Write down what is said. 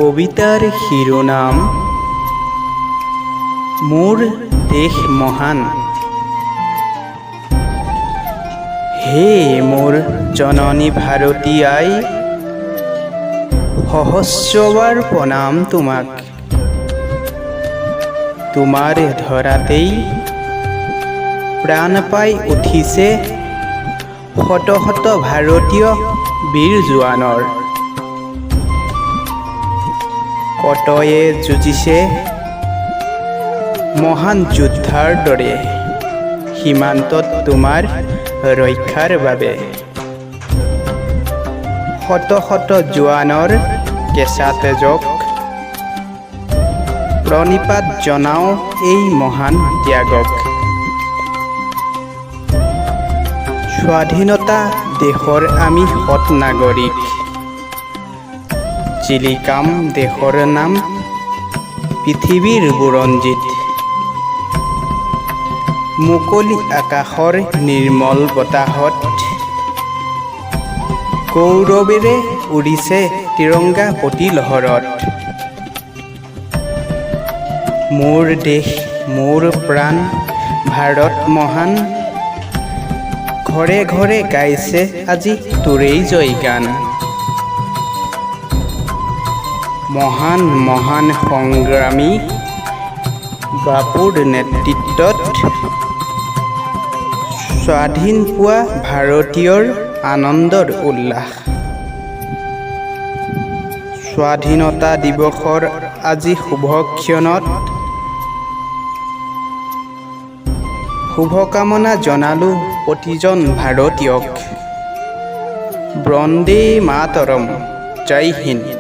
কবিতাৰ শিৰোনাম মোৰ দেশ মহান। হে মোৰ জননী ভাৰতী আই, সহস্ৰবাৰ প্ৰণাম তোমাক। তোমাৰ ধৰাতেই প্ৰাণ পাই উঠিছে শত শত ভাৰতীয় বীৰ জোৱানৰ। কতয়ে যুঁজিছে মহান যোদ্ধাৰ দৰে সীমান্তত তোমাৰ ৰক্ষাৰ বাবে। শত শত জোৱানৰ কেঁচা তেজক প্ৰণিপাত জনাওঁ এই মহান ত্যাগক। স্বাধীনতা দেশৰ আমি সৎ নাগৰিক, জিলিকাম দেশৰ নাম পৃথিৱীৰ বুৰঞ্জীত। মুকলি আকাশৰ নিৰ্মল বতাহত গৌৰৱেৰে উৰিছে তিৰংগা প্ৰতিলহৰত। মোৰ দেশ মোৰ প্ৰাণ ভাৰত মহান, ঘৰে ঘৰে গাইছে আজি তোৰেই জয়গান। মহান মহান সংগ্ৰামী বাপুৰ নেতৃত্বত স্বাধীন পোৱা ভাৰতীয়ৰ আনন্দৰ উল্লাস। স্বাধীনতা দিৱসৰ আজি শুভক্ষণত শুভকামনা জনালোঁ প্ৰতিজন ভাৰতীয়ক। বন্দে মাতৰম, জয় হিন্দ।